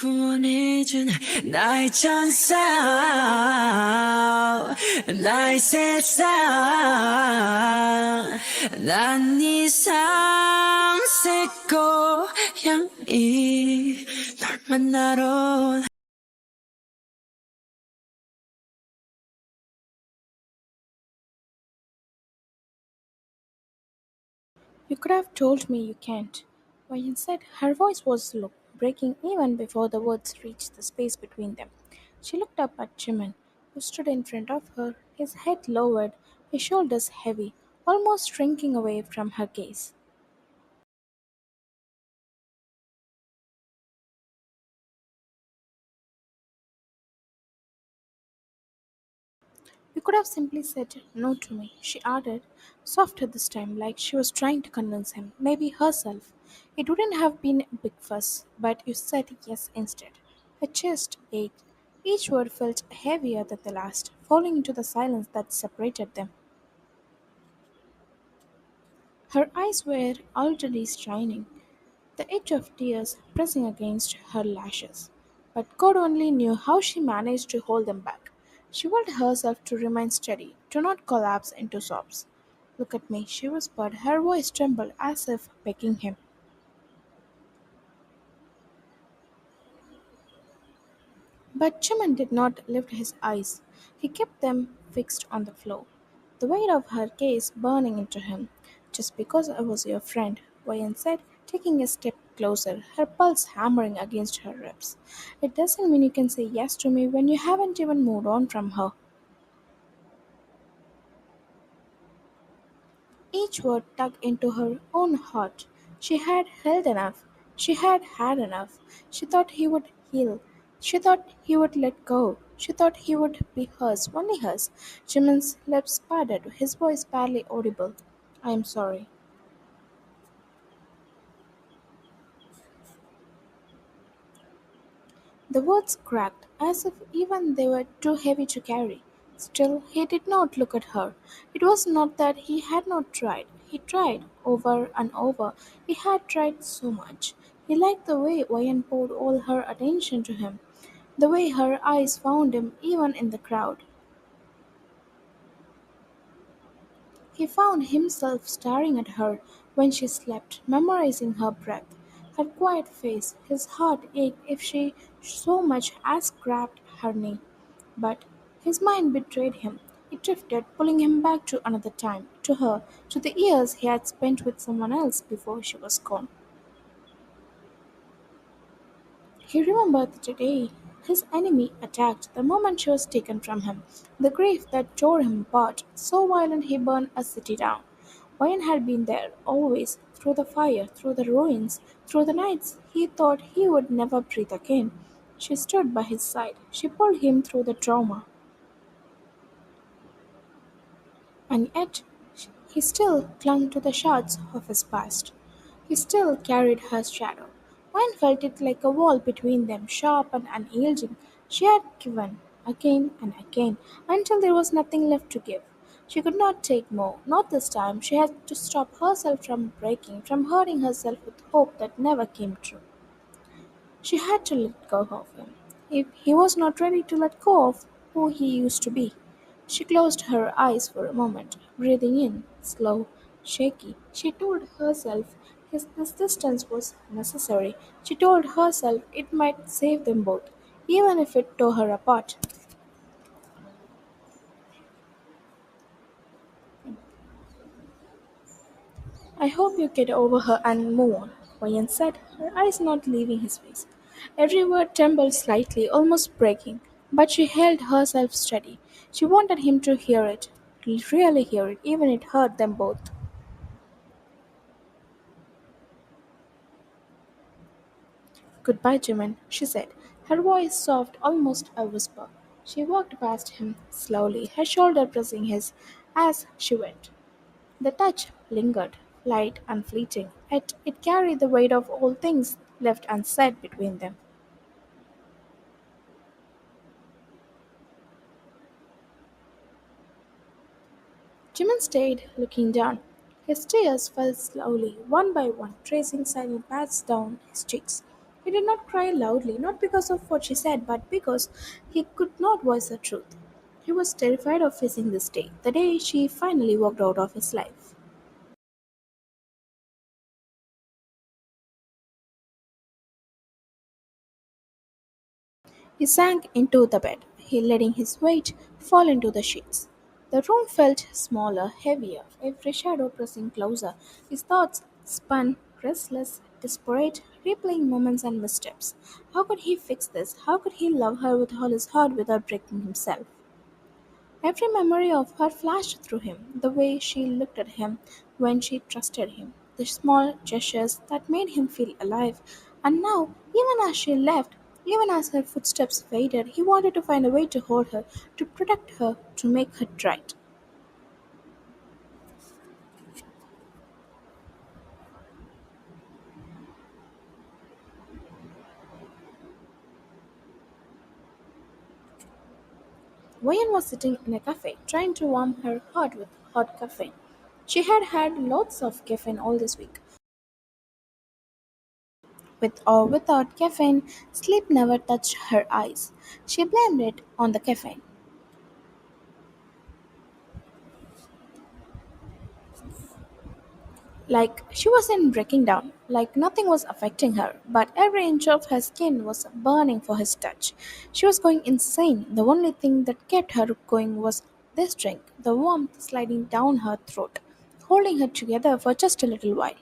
구원해준 나의 천사 나의 세상 난 이상 새 고향이 널 만나러 You could have told me you can't. Why, instead, her voice was slow, breaking even before the words reached the space between them. She looked up at Jimin, who stood in front of her, his head lowered, his shoulders heavy, almost shrinking away from her gaze. You could have simply said no to me, she added, softer this time, like she was trying to convince him, maybe herself. It wouldn't have been a big fuss, but you said yes instead. Her chest ached. Each word felt heavier than the last, falling into the silence that separated them. Her eyes were already shining, the edge of tears pressing against her lashes. But God only knew how she managed to hold them back. She willed herself to remain steady, to not collapse into sobs. Look at me, she whispered, her voice trembled as if begging him. But Chiman did not lift his eyes. He kept them fixed on the floor, the weight of her gaze burning into him. Just because I was your friend, Wayan said, taking a step closer, her pulse hammering against her ribs. It doesn't mean you can say yes to me when you haven't even moved on from her. Each word dug into her own heart. She had held enough. She had had enough. She thought he would heal. She thought he would let go. She thought he would be hers, only hers. Jimin's lips parted, his voice barely audible. I am sorry. The words cracked, as if even they were too heavy to carry. Still, he did not look at her. It was not that he had not tried. He tried, over and over. He had tried so much. He liked the way Wayan poured all her attention to him, the way her eyes found him even in the crowd. He found himself staring at her when she slept, memorizing her breath, her quiet face. His heart ached if she so much as grabbed her knee. But his mind betrayed him. It drifted, pulling him back to another time, to her, to the years he had spent with someone else before she was gone. He remembered the day his enemy attacked the moment she was taken from him, the grief that tore him apart, so violent he burned a city down. Wayne had been there, always, through the fire, through the ruins, through the nights he thought he would never breathe again. She stood by his side. She pulled him through the trauma. And yet, he still clung to the shards of his past. He still carried her shadow. Mine felt it like a wall between them, sharp and unyielding. She had given, again and again, until there was nothing left to give. She could not take more, not this time. She had to stop herself from breaking, from hurting herself with hope that never came true. She had to let go of him. If he was not ready to let go of who he used to be. She closed her eyes for a moment, breathing in, slow, shaky. She told herself this distance was necessary. She told herself it might save them both, even if it tore her apart. I hope you get over her and move on, Wayan said, her eyes not leaving his face. Every word trembled slightly, almost breaking, but she held herself steady. She wanted him to hear it, really hear it, even it hurt them both. Goodbye, Jimin, she said, her voice soft, almost a whisper. She walked past him slowly, her shoulder pressing his as she went. The touch lingered, light and fleeting, yet it carried the weight of all things left unsaid between them. Jimin stayed, looking down. His tears fell slowly, one by one, tracing silent paths down his cheeks. He did not cry loudly, not because of what she said, but because he could not voice the truth. He was terrified of facing this day, the day she finally walked out of his life. He sank into the bed, he letting his weight fall into the sheets. The room felt smaller, heavier, every shadow pressing closer. His thoughts spun, restless, desperate, replaying moments and missteps. How could he fix this? How could he love her with all his heart without breaking himself? Every memory of her flashed through him, the way she looked at him when she trusted him, the small gestures that made him feel alive. And now, even as she left, even as her footsteps faded, he wanted to find a way to hold her, to protect her, to make her right. Wayan was sitting in a cafe, trying to warm her heart with hot caffeine. She had had lots of caffeine all this week. With or without caffeine, sleep never touched her eyes. She blamed it on the caffeine. Like she wasn't breaking down, like nothing was affecting her, but every inch of her skin was burning for his touch. She was going insane. The only thing that kept her going was this drink, the warmth sliding down her throat, holding her together for just a little while.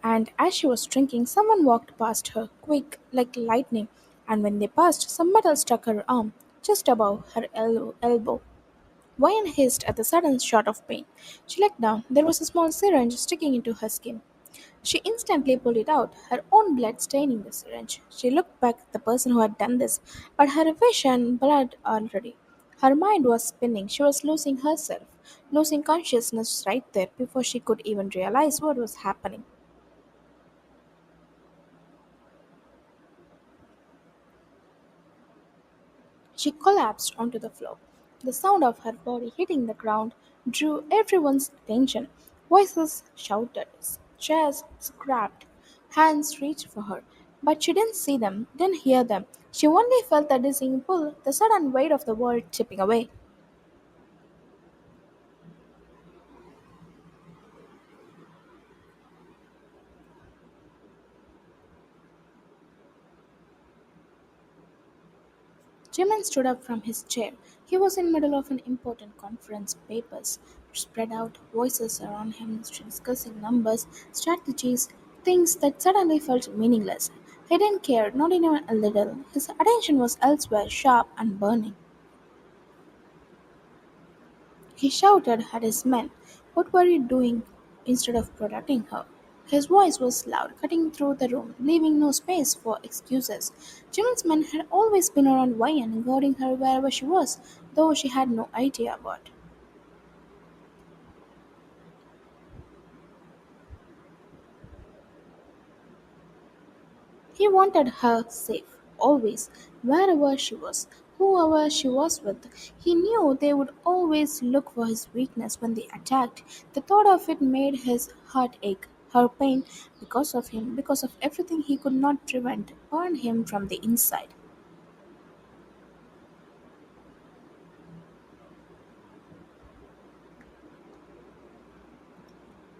And as she was drinking, someone walked past her, quick like lightning, and when they passed, some metal struck her arm, just above her elbow. Wyan hissed at the sudden shot of pain. She looked down. There was a small syringe sticking into her skin. She instantly pulled it out, her own blood staining the syringe. She looked back at the person who had done this, but her vision blurred already. Her mind was spinning. She was losing herself, losing consciousness right there before she could even realize what was happening. She collapsed onto the floor. The sound of her body hitting the ground drew everyone's attention. Voices shouted, chairs scrapped, hands reached for her. But she didn't see them, didn't hear them. She only felt the dizzying pull, the sudden weight of the world tipping away. Jimin stood up from his chair. He was in the middle of an important conference, papers spread out, voices around him discussing numbers, strategies, things that suddenly felt meaningless. He didn't care, not even a little. His attention was elsewhere, sharp and burning. He shouted at his men, "What were you doing?" instead of protecting her. His voice was loud, cutting through the room, leaving no space for excuses. Jimin's men had always been around Wayan, guarding her wherever she was, though she had no idea what. He wanted her safe, always, wherever she was, whoever she was with. He knew they would always look for his weakness when they attacked. The thought of it made his heart ache. Her pain, because of him, because of everything he could not prevent, burned him from the inside.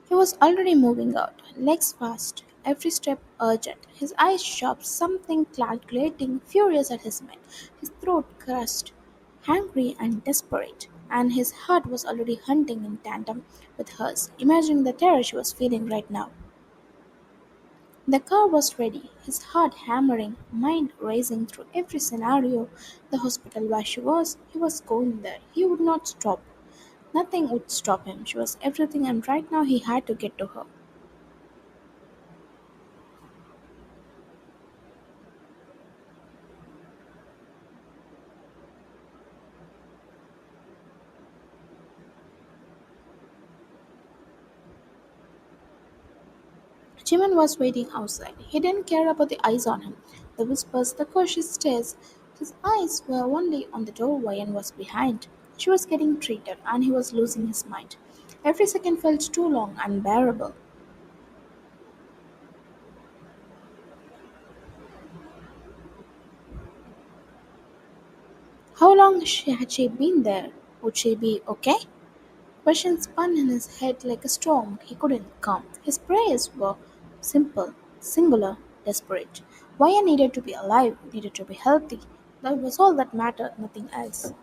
He was already moving out, legs fast, every step urgent, his eyes sharp, something calculating, furious at his mind, his throat crushed, hungry and desperate, and his heart was already hunting in tandem with hers, imagining the terror she was feeling right now. The car was ready, his heart hammering, mind racing through every scenario. The hospital where she was, he was going there. He would not stop. Nothing would stop him. She was everything, and right now he had to get to her. Jimin was waiting outside. He didn't care about the eyes on him, the whispers, the cautious stares. His eyes were only on the doorway and was behind. She was getting treated, and he was losing his mind. Every second felt too long, unbearable. How long had she been there? Would she be okay? Questions spun in his head like a storm he couldn't calm. His prayers were simple, singular, desperate. Why I needed to be alive, needed to be healthy. That was all that mattered, nothing else.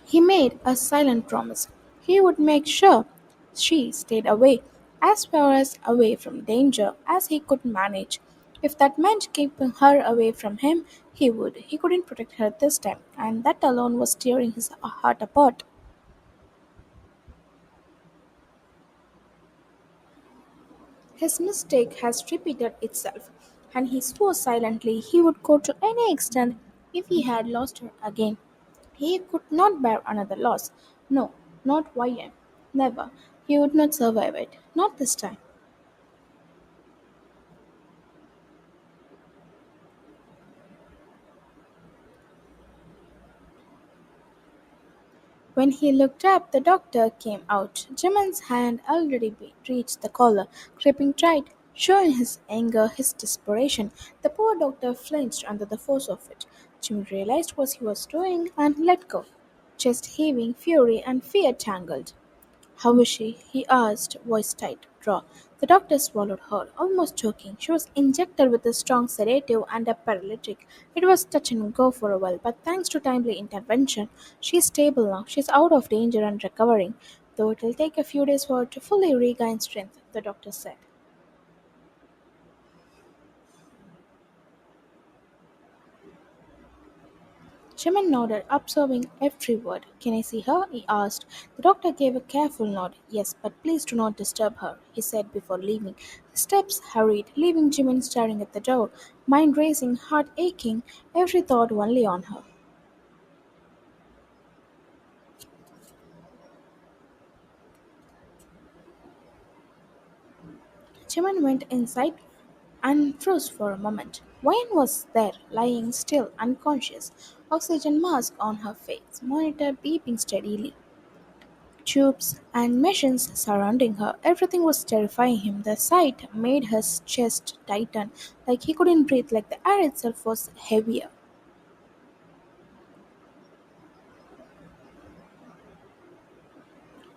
He made a silent promise. He would make sure she stayed away, as far as away from danger as he could manage. If that meant keeping her away from him, he would. He couldn't protect her this time, and that alone was tearing his heart apart. His mistake has repeated itself, and he swore silently he would go to any extent if he had lost her again. He could not bear another loss. No, not YM. Never. He would not survive it. Not this time. When he looked up, the doctor came out. Jimin's hand already reached the collar, gripping tight, showing his anger, his desperation. The poor doctor flinched under the force of it. Jimin realized what he was doing and let go, chest heaving, fury and fear tangled. "How is she?" he asked, voice tight, raw. The doctor swallowed hard, almost choking. She was injected with a strong sedative and a paralytic. It was touch and go for a while, but thanks to timely intervention, she is stable now. She is out of danger and recovering, though it will take a few days for her to fully regain strength, the doctor said. Jimin nodded, absorbing every word. "Can I see her?" he asked. The doctor gave a careful nod. "Yes, but please do not disturb her," he said before leaving. His steps hurried, leaving Jimin staring at the door, mind racing, heart aching, every thought only on her. Jimin went inside and froze for a moment. Wayne was there, lying still, unconscious, oxygen mask on her face, monitor beeping steadily. Tubes and machines surrounding her. Everything was terrifying him. The sight made his chest tighten, like he couldn't breathe, like the air itself was heavier.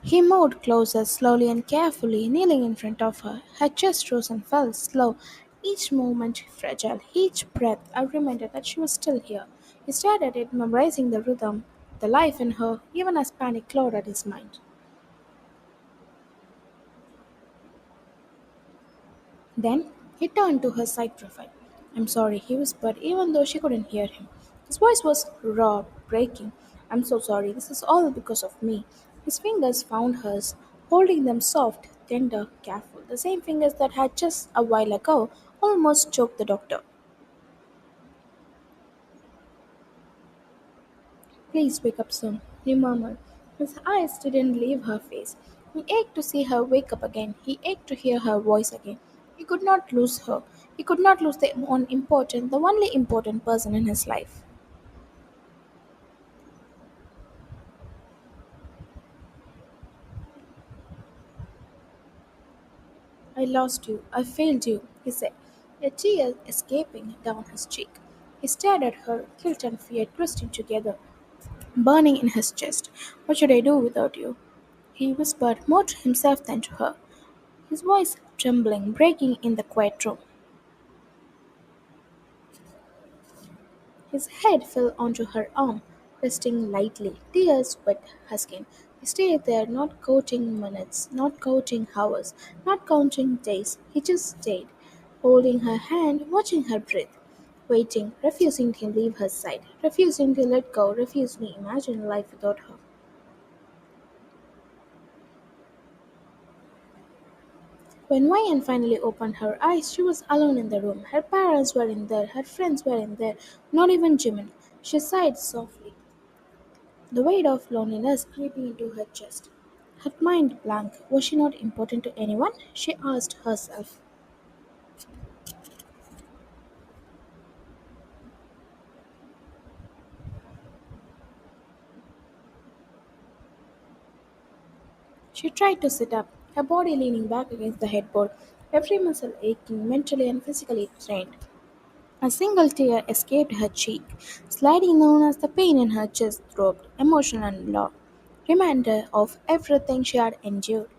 He moved closer, slowly and carefully, kneeling in front of her. Her chest rose and fell, slow, each movement fragile, each breath a reminder that she was still here. He stared at it, memorizing the rhythm, the life in her, even as panic clawed at his mind. Then he turned to her side profile. "I'm sorry," he whispered, even though she couldn't hear him. His voice was raw, breaking. "I'm so sorry. This is all because of me." His fingers found hers, holding them soft, tender, careful. The same fingers that had just a while ago almost choked the doctor. "Please wake up soon," he murmured. His eyes didn't leave her face. He ached to see her wake up again. He ached to hear her voice again. He could not lose her. He could not lose the only important person in his life. "I lost you. I failed you," he said, a tear escaping down his cheek. He stared at her, guilt and fear twisting together, burning in his chest. "What should I do without you?" He whispered more to himself than to her, his voice trembling, breaking in the quiet room. His head fell onto her arm, resting lightly. Tears wet her skin. He stayed there, not counting minutes, not counting hours, not counting days. He just stayed, holding her hand, watching her breathe, waiting, refusing to leave her side, refusing to let go, refusing to imagine life without her. When Mayan finally opened her eyes, she was alone in the room. Her parents were in there, her friends were in there, not even Jimin. She sighed softly. the weight of loneliness creeping into her chest. Her mind blank. Was she not important to anyone? She asked herself. She tried to sit up, her body leaning back against the headboard, every muscle aching, mentally and physically strained. A single tear escaped her cheek, sliding down as the pain in her chest throbbed, emotional and loud, reminder of everything she had endured.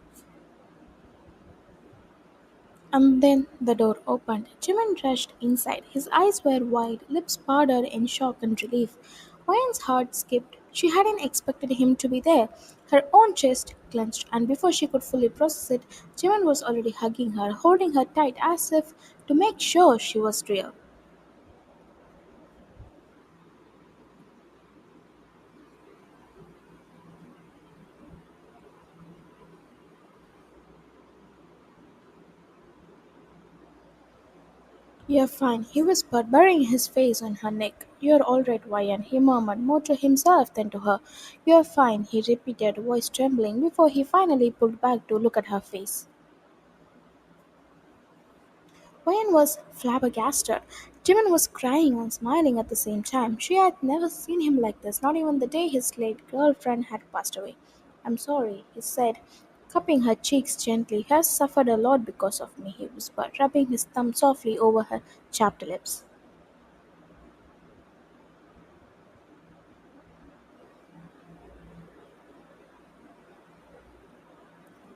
And then the door opened. Jimin rushed inside. His eyes were wide, lips parted in shock and relief. Ryan's heart skipped. She hadn't expected him to be there. Her own chest clenched, and before she could fully process it, Jimin was already hugging her, holding her tight as if to make sure she was real. "You're fine," he whispered, burying his face on her neck. "You're all right, Ryan," he murmured, more to himself than to her. "You're fine," he repeated, voice trembling, before he finally pulled back to look at her face. Ryan was flabbergasted. Jimin was crying and smiling at the same time. She had never seen him like this, not even the day his late girlfriend had passed away. "I'm sorry," he said, cupping her cheeks gently. "He has suffered a lot because of me," he whispered, rubbing his thumb softly over her chapped lips.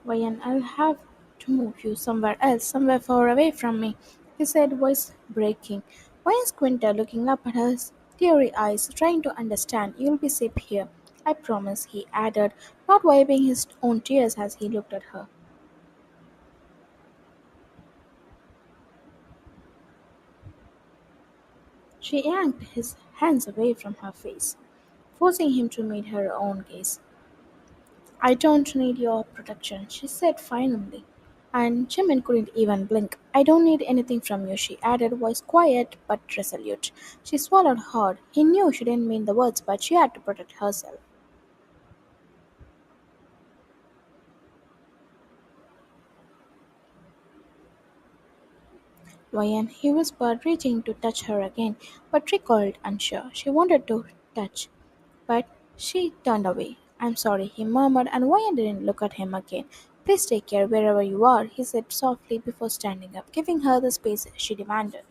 "Ryan, I'll have to move you somewhere else, somewhere far away from me," he said, voice breaking. Ryan squinted, looking up at her teary eyes, trying to understand. "You'll be safe here, I promise," he added, not wiping his own tears as he looked at her. She yanked his hands away from her face, forcing him to meet her own gaze. "I don't need your protection," she said finally. And Jimin couldn't even blink. "I don't need anything from you," she added, voice quiet but resolute. She swallowed hard. He knew she didn't mean the words, but she had to protect herself. "Ryan," he whispered, reaching to touch her again, but recoiled unsure. She wanted to touch, but she turned away. "I'm sorry," he murmured, and Ryan didn't look at him again. "Please take care wherever you are," he said softly before standing up, giving her the space she demanded.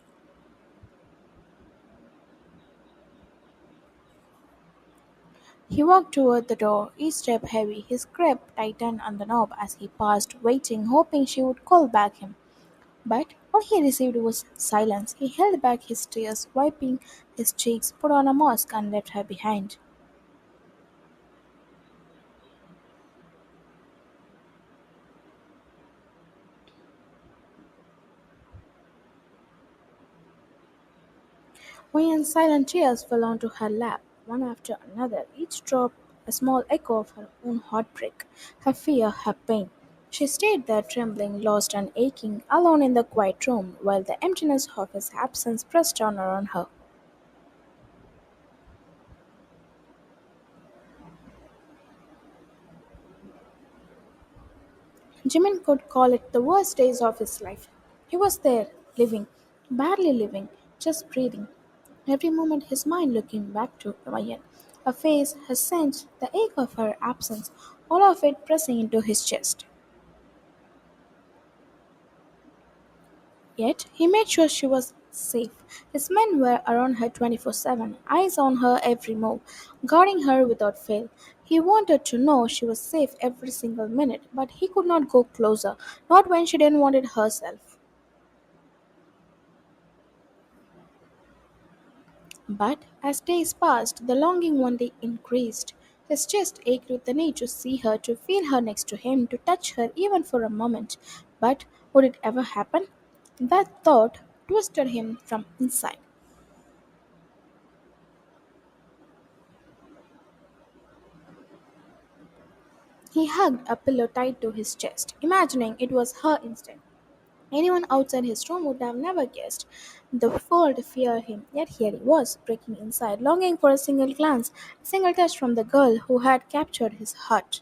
He walked toward the door, each step heavy, his grip tightened on the knob as he passed, waiting, hoping she would call back him. But all he received was silence. He held back his tears, wiping his cheeks, put on a mask, and left her behind. Ryan's silent tears fell onto her lap, one after another, each drop a small echo of her own heartbreak, her fear, her pain. She stayed there trembling, lost and aching, alone in the quiet room, while the emptiness of his absence pressed down around her. Jimin could call it the worst days of his life. He was there, living, barely living, just breathing. Every moment his mind looking back to Ryan. Her face, her scent, the ache of her absence, all of it pressing into his chest. Yet he made sure she was safe. His men were around her 24/7, eyes on her every move, guarding her without fail. He wanted to know she was safe every single minute, but he could not go closer, not when she didn't want it herself. But as days passed, the longing only increased. His chest ached with the need to see her, to feel her next to him, to touch her even for a moment. But would it ever happen? That thought twisted him from inside. He hugged a pillow tight to his chest, imagining it was her instead. Anyone outside his room would have never guessed the world to fear him, yet here he was, breaking inside, longing for a single glance, a single touch from the girl who had captured his heart.